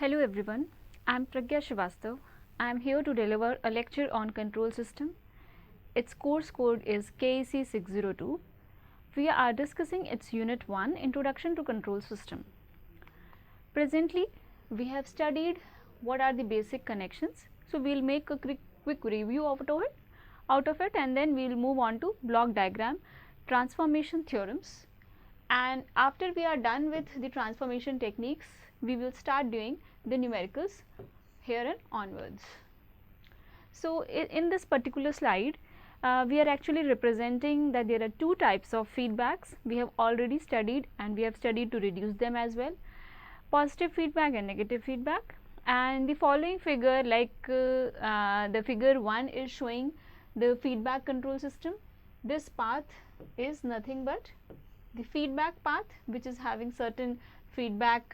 Hello everyone, I am Pragya Srivastav. I am here to deliver a lecture on control system. Its course code is KEC 602. We are discussing its Unit 1 Introduction to Control System. Presently, we have studied what are the basic connections. So, we will make a quick review out of it and then we will move on to block diagram, transformation theorems, and after we are done with the transformation techniques, we will start doing the numericals here and onwards. So, in this particular slide, we are actually representing that there are two types of feedbacks we have already studied, and we have studied to reduce them as well, positive feedback and negative feedback. And the following figure, like the figure 1 is showing the feedback control system. This path is nothing but the feedback path, which is having certain feedback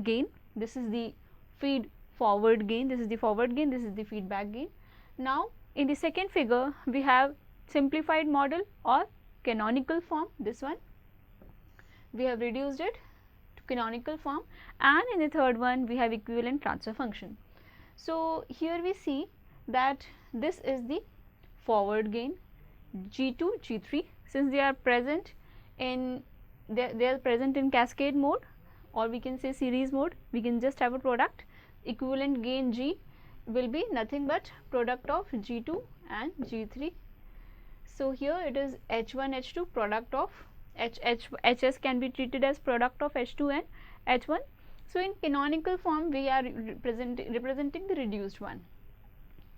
gain. This is the feed forward gain, this is the forward gain, this is the feedback gain. Now, in the second figure, we have simplified model or canonical form, this one. We have reduced it to canonical form, and in the third one, we have equivalent transfer function. So, here we see that this is the forward gain G2, G3, since they are present in they are present in cascade mode, or we can say series mode. We can just have a product. Equivalent gain G will be nothing but product of G2 and G3. So, here it is H1 H2 product of HS can be treated as product of H2 and H1. So, in canonical form we are representing the reduced one.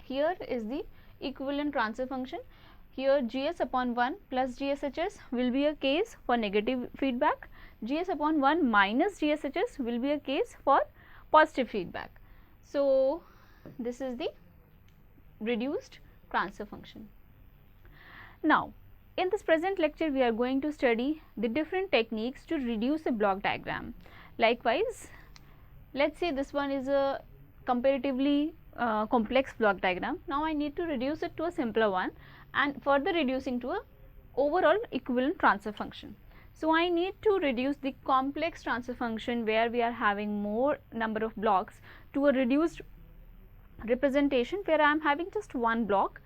Here is the equivalent transfer function. Here Gs upon 1 plus GSHS will be a case for negative feedback, Gs upon 1 minus GSHS will be a case for positive feedback. So, this is the reduced transfer function. Now, in this present lecture we are going to study the different techniques to reduce a block diagram. Likewise, let us say this one is a comparatively complex block diagram. Now, I need to reduce it to a simpler one and further reducing to a overall equivalent transfer function. So, I need to reduce the complex transfer function where we are having more number of blocks to a reduced representation where I am having just one block,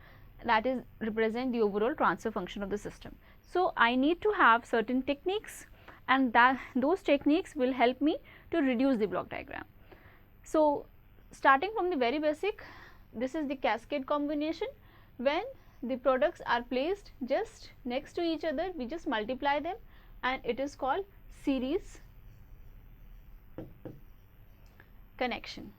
that is represent the overall transfer function of the system. So, I need to have certain techniques, and those techniques will help me to reduce the block diagram. So, starting from the very basic, this is the cascade combination. When the products are placed just next to each other, we just multiply them and it is called series connection.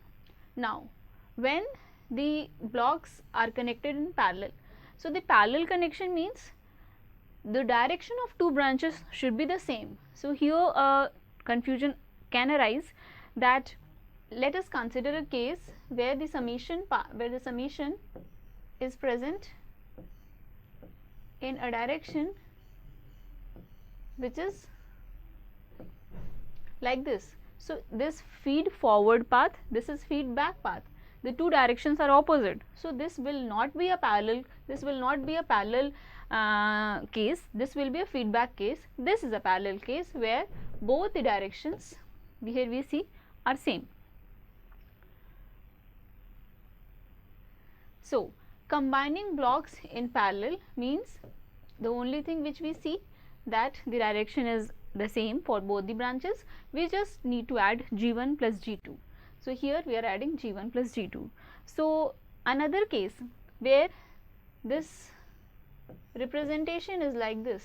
Now, when the blocks are connected in parallel, so the parallel connection means the direction of two branches should be the same. So, here a confusion can arise that let us consider a case where the summation is present in a direction which is like this. So, this feed forward path, this is feedback path, the two directions are opposite. So, this will not be a parallel, this will not be a parallel case, this will be a feedback case. This is a parallel case where both the directions here we see are same. So, combining blocks in parallel means the only thing which we see that the direction is the same for both the branches, we just need to add G1 plus G2. So, here we are adding G1 plus G2. So, another case where this representation is like this,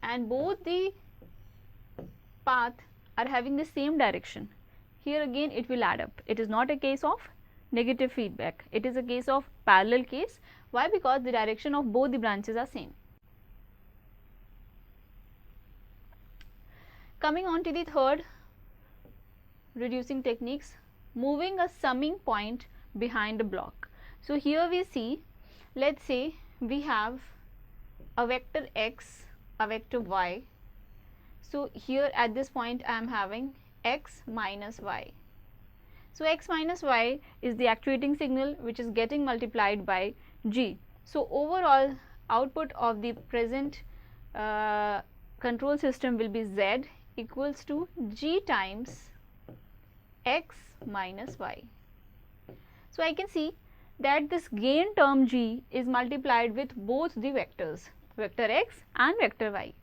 and both the path are having the same direction. Here again it will add up. It is not a case of negative feedback, it is a case of parallel case. Why? Because the direction of both the branches are same. Coming on to the third reducing techniques, moving a summing point behind a block. So, here we see, let us say we have a vector x, a vector y. So, here at this point I am having x minus y. So, x minus y is the actuating signal which is getting multiplied by g. So, overall output of the present control system will be z equals to g times x minus y. So I can see that this gain term g is multiplied with both the vectors, vector x and vector y.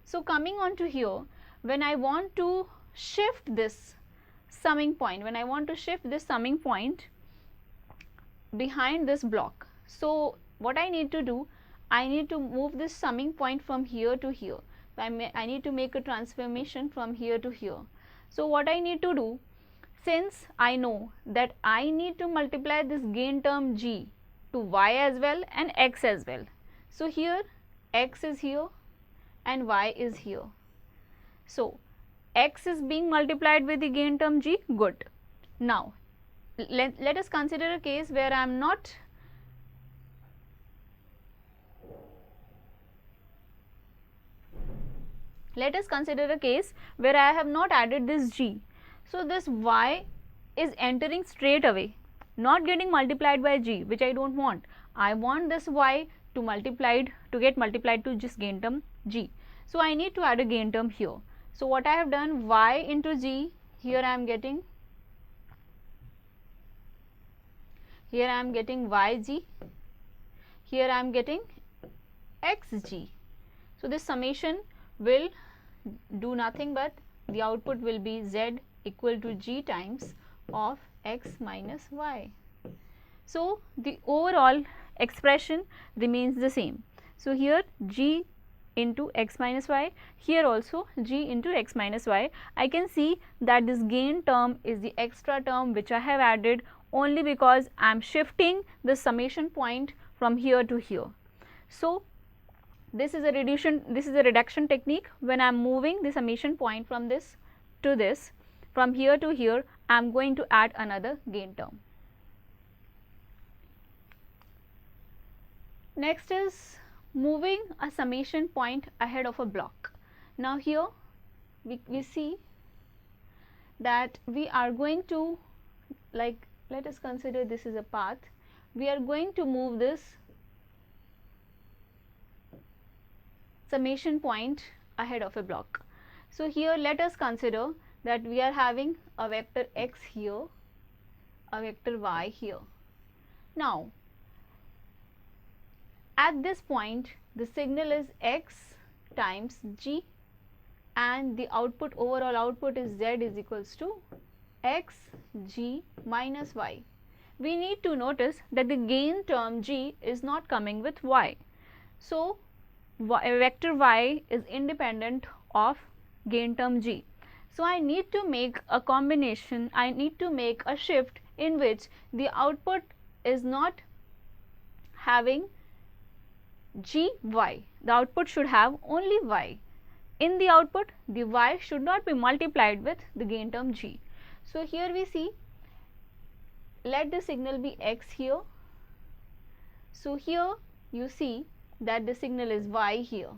So coming on to here, when I want to shift this summing point, behind this block, so what I need to do, I need to move this summing point from here to here. I need to make a transformation from here to here. So what I need to do, since I know that I need to multiply this gain term g to y as well and x as well. So here x is here and y is here. So x is being multiplied with the gain term g, good. Now let us consider a case where I am not I have not added this g. So this y is entering straight away, not getting multiplied by g, which I don't want. I want this y to get multiplied to just gain term g. So I need to add a gain term here. So what I have done, y into g, here I am getting yg, here I am getting xg. So this summation will do nothing but the output will be z equal to g times of x minus y. So the overall expression remains the same. So here g into x minus y, here also g into x minus y. I can see that this gain term is the extra term which I have added only because I am shifting the summation point from here to here. So this is a reduction technique. When I am moving the summation point from this to this, from here to here, I am going to add another gain term. Next is moving a summation point ahead of a block. Now here we see that we are going to, like, let us consider this is a path. We are going to move this summation point ahead of a block. So here let us consider that we are having a vector x here, a vector y here. Now at this point the signal is x times g and the output, overall output is z is equals to x g minus y. We need to notice that the gain term g is not coming with y. So vector y is independent of gain term g. So I need to make a combination, I need to make a shift in which the output is not having g y, the output should have only y. In the output, the y should not be multiplied with the gain term g. So here we see, let the signal be x here. So here you see that the signal is y here.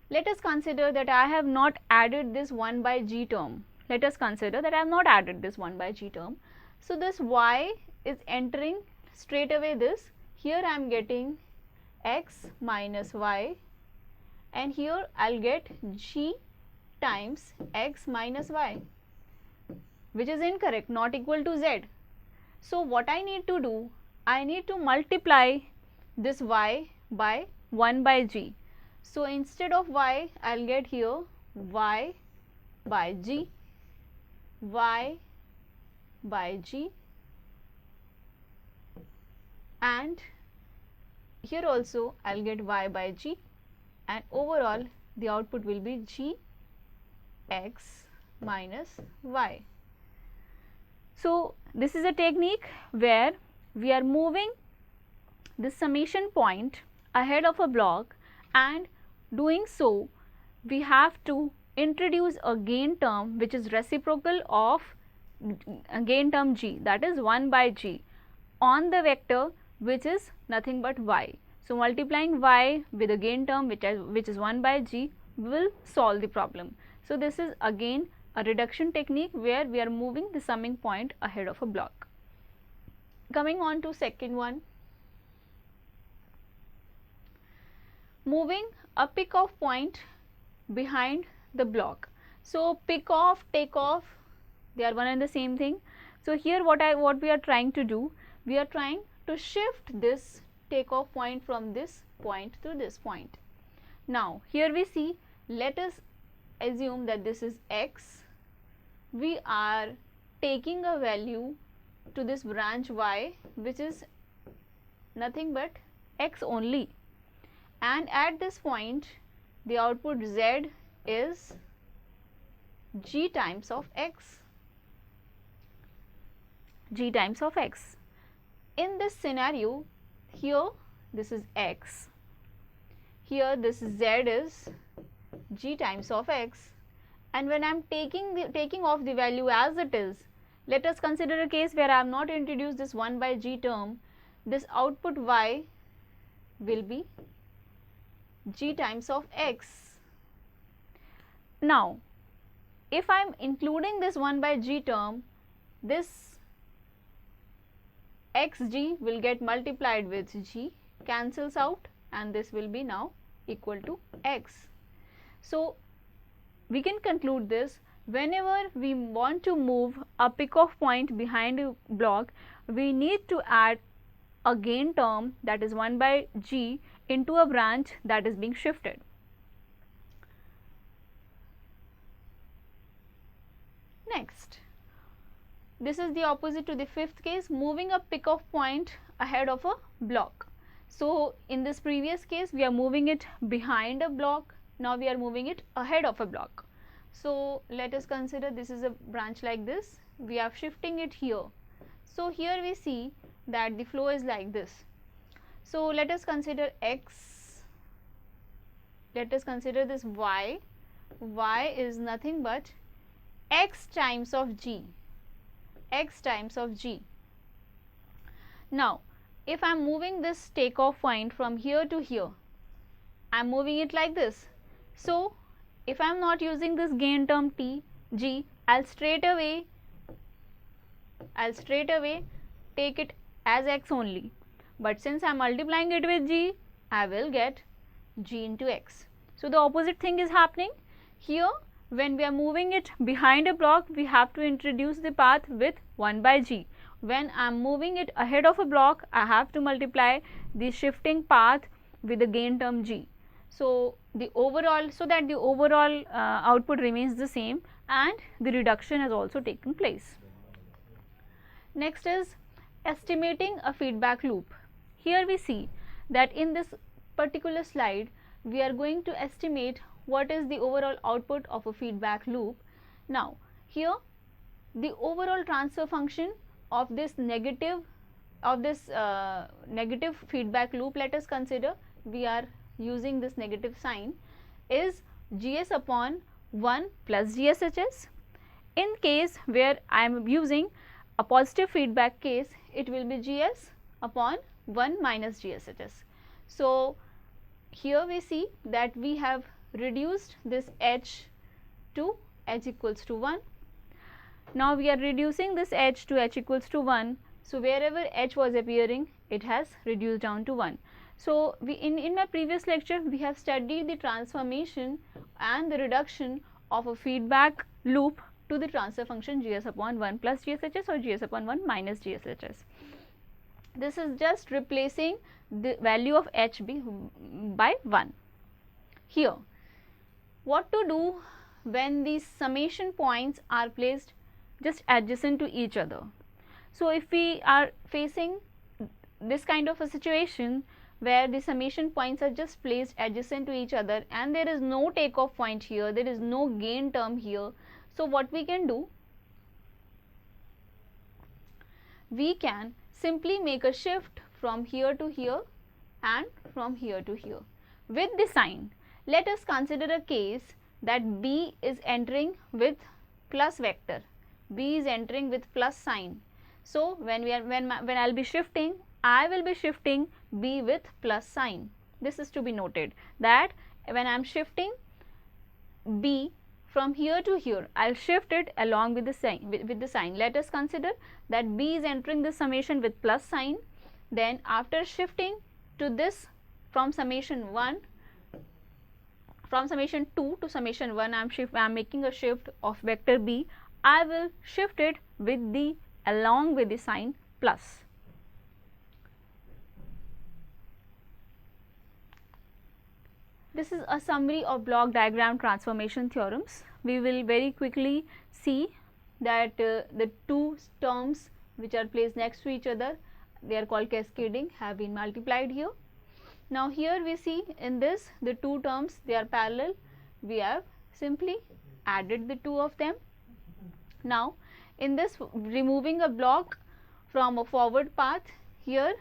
Let us consider that I have not added this 1 by g term. Let us consider that I have not added this 1 by g term. So this y is entering straight away this. Here I am getting x minus y and here I will get g times x minus y, which is incorrect, not equal to z. So what I need to do, I need to multiply this y by 1 by g. So instead of y, I will get here y by g, y by g, and here also I will get y by g, and overall the output will be g x minus y. So this is a technique where we are moving the summation point ahead of a block, and doing so we have to introduce a gain term which is reciprocal of gain term g, that is 1 by g, on the vector which is nothing but y. So multiplying y with a gain term which is 1 by g will solve the problem. So this is again a reduction technique where we are moving the summing point ahead of a block. Coming on to second one, moving a pick off point behind the block. So pick off, take off, they are one and the same thing. So here what we are trying to do, we are trying to shift this takeoff point from this point to this point. Now here we see, let us assume that this is x. We are taking a value to this branch y, which is nothing but x only, and at this point the output z is g times of x. G times of x. In this scenario, here this is x, here this z is g times of x, and when I am taking off the value as it is, let us consider a case where I have not introduced this 1 by g term. This output y will be g times of x. Now if I am including this 1 by g term, this xg will get multiplied with g, cancels out, and this will be now equal to x. So we can conclude this, whenever we want to move a pick-off point behind a block, we need to add a gain term, that is 1 by g, into a branch that is being shifted. Next, this is the opposite to the fifth case, moving a pick-off point ahead of a block. So in this previous case we are moving it behind a block, now we are moving it ahead of a block. So let us consider this is a branch like this, we are shifting it here. So here we see that the flow is like this. So let us consider x, let us consider this y, y is nothing but x times of g, x times of g. Now if I am moving this takeoff point from here to here, I am moving it like this. So if I am not using this gain term t, g, I'll straight away take it as x only, but since I am multiplying it with g, I will get g into x. So the opposite thing is happening here. When we are moving it behind a block, we have to introduce the path with 1 by g. When I am moving it ahead of a block, I have to multiply the shifting path with the gain term g. So the overall, so that the overall output remains the same and the reduction has also taken place. Next is estimating a feedback loop. Here we see that in this particular slide we are going to estimate what is the overall output of a feedback loop. Now here the overall transfer function of this negative feedback loop, let us consider we are using this negative sign, is gs upon 1 plus gshs. In case where I am using a positive feedback case, it will be gs upon 1 minus gshs. So here we see that we have reduced this h to h equals to 1. Now we are reducing this h to h equals to 1. So wherever h was appearing, it has reduced down to 1. So we in my previous lecture we have studied the transformation and the reduction of a feedback loop to the transfer function gs upon 1 plus gshs or gs upon 1 minus gshs. This is just replacing the value of h by 1. Here, what to do when these summation points are placed just adjacent to each other? So if we are facing this kind of a situation where the summation points are just placed adjacent to each other and there is no takeoff point here, there is no gain term here, so what we can do? We can simply make a shift from here to here and from here to here with the sign. Let us consider a case that b is entering with plus vector, b is entering with plus sign. So when I'll be shifting, I will be shifting b with plus sign. This is to be noted that when I am shifting b from here to here, I'll shift it along with the sign. Let us consider that b is entering the summation with plus sign. Then after shifting to this from summation 1, from summation 2 to summation 1 I am making a shift of vector b. I will shift it with the along with the sign plus. This is a summary of block diagram transformation theorems. We will very quickly see that the two terms which are placed next to each other, they are called cascading, have been multiplied here. Now here we see in this the two terms, they are parallel. We have simply added the two of them. Now in this, removing a block from a forward path, here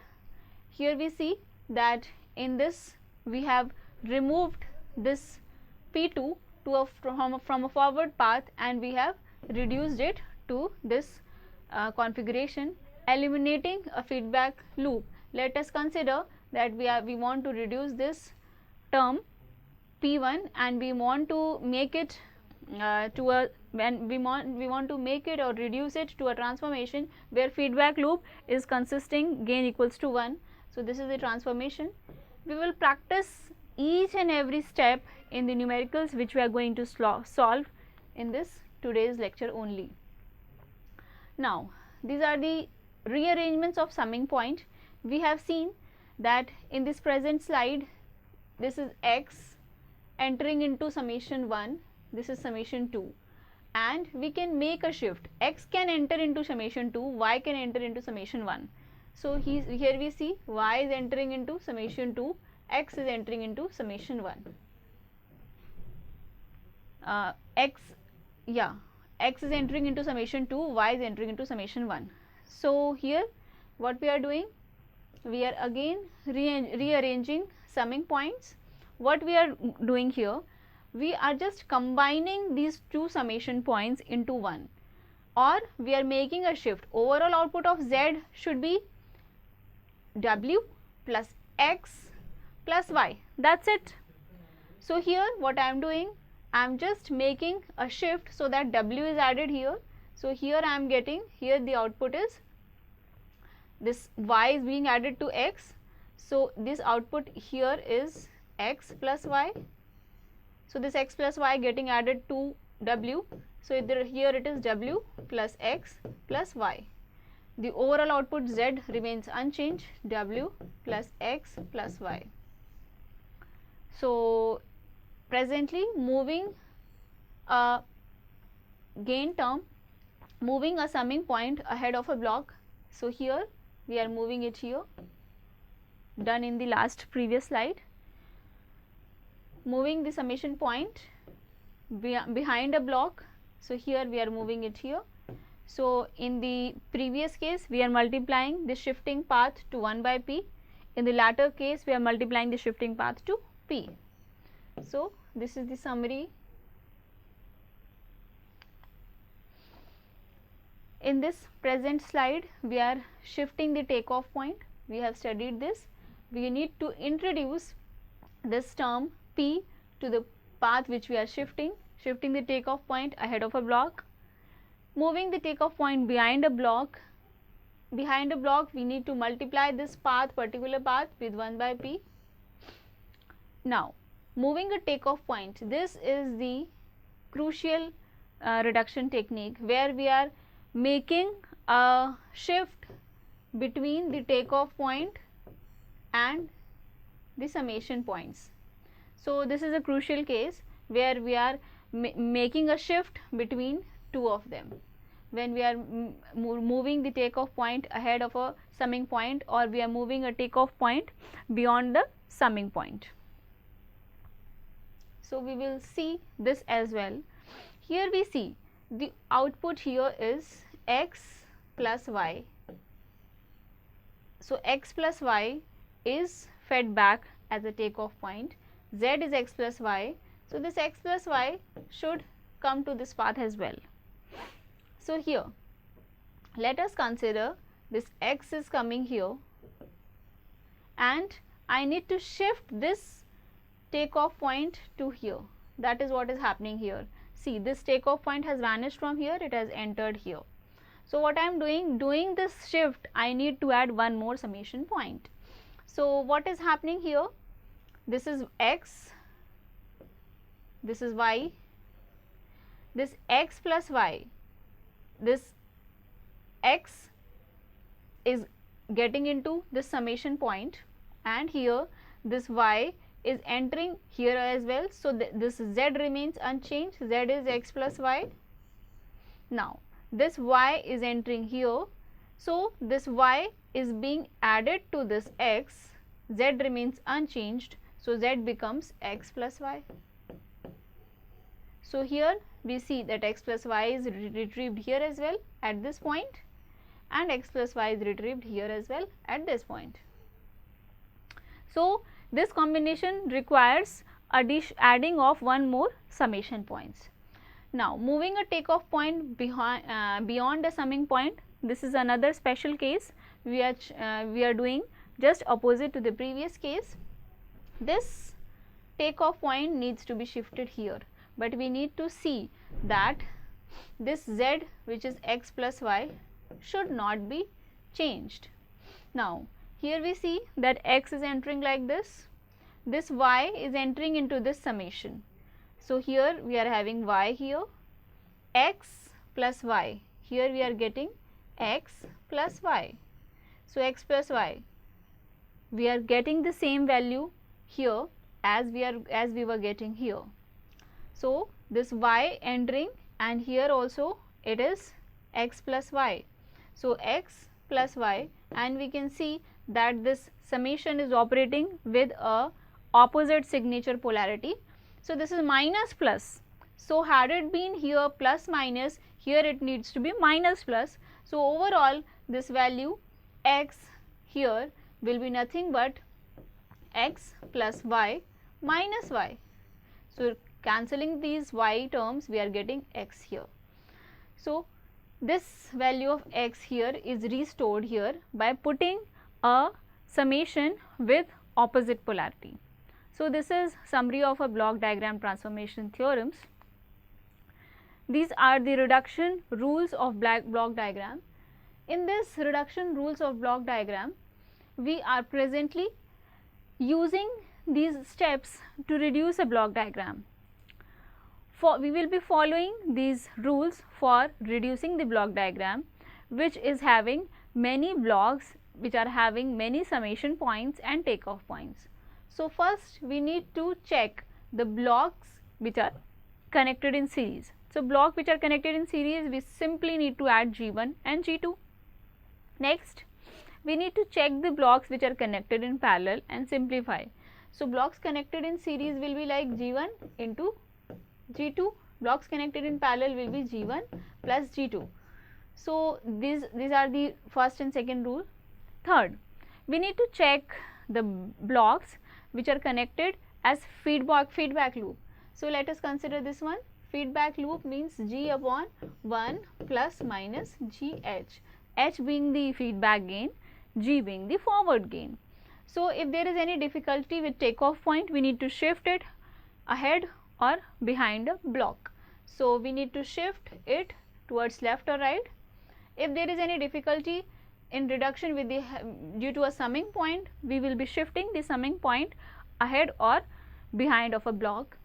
we see that in this we have removed this P2 to from a forward path, and we have reduced it to this configuration, eliminating a feedback loop. Let us consider that we want to reduce this term P1 and we want to make it to a we want to make it or reduce it to a transformation where feedback loop is consisting gain equals to 1. So this is the transformation. We will practice each and every step in the numericals which we are going to solve in this today's lecture only. Now these are the rearrangements of summing point. We have seen that in this present slide, this is x entering into summation 1, this is summation 2, and we can make a shift. X can enter into summation 2, y can enter into summation 1. So here we see y is entering into summation 2, x is entering into summation 1. X is entering into summation 2, y is entering into summation 1. So here what we are doing, we are again rearranging summing points. What we are doing here, we are just combining these two summation points into one, or we are making a shift. Overall output of z should be w plus x plus y, that's it. So here what I am doing, I am just making a shift so that w is added here. So here I am getting, here the output is, this y is being added to x. So this output here is x plus y. So this x plus y getting added to w. So here it is w plus x plus y. The overall output z remains unchanged, w plus x plus y. So presently moving a gain term, moving a summing point ahead of a block. So here we are moving it here, done in the last previous slide. Moving the summation point behind a block. So here we are moving it here. So in the previous case we are multiplying the shifting path to 1 by p. In the latter case we are multiplying the shifting path to p. So this is the summary. In this present slide we are shifting the takeoff point. We have studied this. We need to introduce this term p to the path which we are shifting the takeoff point ahead of a block. Moving the takeoff point behind a block, we need to multiply this path, particular path, with 1 by p. Now moving a takeoff point, this is the crucial reduction technique where we are making a shift between the takeoff point and the summation points. So this is a crucial case where we are making a shift between two of them, when we are moving the takeoff point ahead of a summing point, or we are moving a takeoff point beyond the summing point. So we will see this as well. Here we see the output here is x plus y. So x plus y is fed back as a takeoff point, z is x plus y. So this x plus y should come to this path as well. So here let us consider this x is coming here, and I need to shift this takeoff point to here. That is what is happening here. See, this takeoff point has vanished from here, it has entered here. So what I am doing this shift, I need to add one more summation point. So what is happening here? This is x this is y, this x plus y, this x is getting into this summation point, and here this y is entering here as well. So, this z remains unchanged, z is x plus y. Now, this y is entering here, so this y is being added to this x, z remains unchanged, so z becomes x plus y. So, here we see that x plus y is retrieved here as well at this point, and x plus y is retrieved here as well at this point. So, this combination requires adding of one more summation points. Now, moving a takeoff point beyond the summing point, this is another special case. We are doing just opposite to the previous case. This takeoff point needs to be shifted here, but we need to see that this z, which is x plus y, should not be changed. Now, here we see that x is entering like this y is entering into this summation. So, here we are having y here, x plus y, here we are getting x plus y. So, x plus y, we are getting the same value here as we were getting here. So, this y entering, and here also it is x plus y. So, x plus y, and we can see that this summation is operating with a opposite signature polarity. So, this is minus plus. So, had it been here plus minus, here it needs to be minus plus. So, overall this value x here will be nothing but x plus y minus y. So, cancelling these y terms, we are getting x here. So, this value of x here is restored here by putting a summation with opposite polarity. So, this is summary of a block diagram transformation theorems. These are the reduction rules of block diagram. In this reduction rules of block diagram, we are presently using these steps to reduce a block diagram. We will be following these rules for reducing the block diagram, which is having many blocks which are having many summation points and takeoff points. So, first we need to check the blocks which are connected in series. So, block which are connected in series, we simply need to add G1 and G2. Next, we need to check the blocks which are connected in parallel and simplify. So, blocks connected in series will be like G1 into G2, blocks connected in parallel will be G1 plus G2. So, these are the first and second rule. Third, we need to check the blocks which are connected as feedback loop. So, let us consider this one. Feedback loop means G upon 1 plus minus GH, H being the feedback gain, G being the forward gain. So, if there is any difficulty with takeoff point, we need to shift it ahead or behind a block. So, we need to shift it towards left or right. If there is any difficulty in reduction with the due to a summing point, we will be shifting the summing point ahead or behind of a block,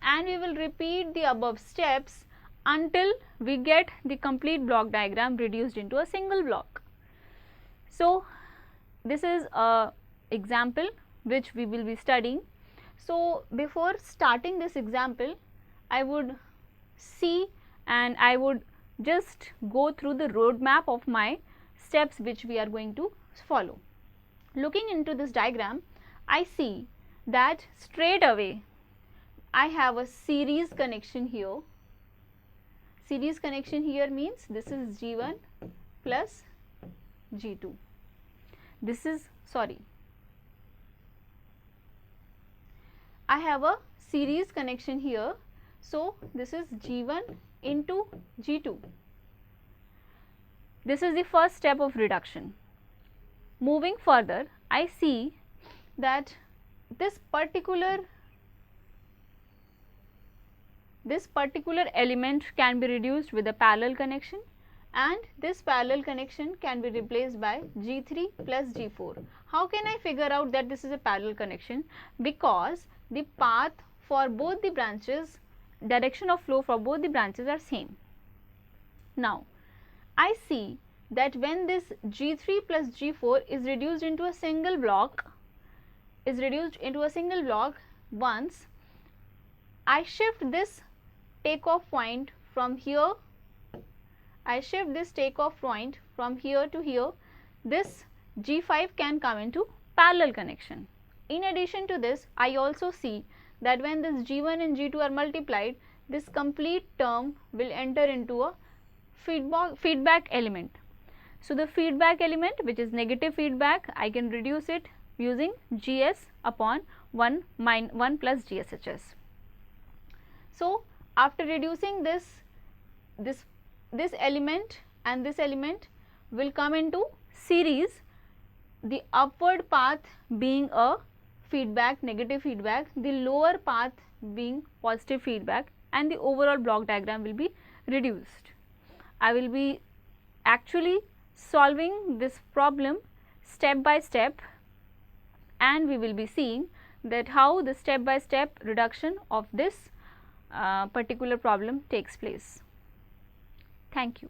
and we will repeat the above steps until we get the complete block diagram reduced into a single block. So, this is a example which we will be studying. So, before starting this example, I would see and I would just go through the roadmap of my steps which we are going to follow. Looking into this diagram, I see that straight away I have a series connection here. Series connection here means this is G1 plus G2. This is, sorry, I have a series connection here. So, this is G1 into G2. This is the first step of reduction. Moving further, I see that this particular element can be reduced with a parallel connection, and this parallel connection can be replaced by G3 plus G4. How can I figure out that this is a parallel connection? Because the path for both the branches, direction of flow for both the branches are same. Now, I see that when this G3 plus G4 is reduced into a single block, once I shift this takeoff point from here, to here, this G5 can come into parallel connection. In addition to this, I also see that when this G1 and G2 are multiplied, this complete term will enter into a feedback element. So, the feedback element, which is negative feedback, I can reduce it using Gs upon 1 plus GSHS. So, after reducing this element and this element will come into series, the upward path being a feedback, negative feedback, the lower path being positive feedback, and the overall block diagram will be reduced. I will be actually solving this problem step by step, and we will be seeing that how the step by step reduction of this particular problem takes place. Thank you.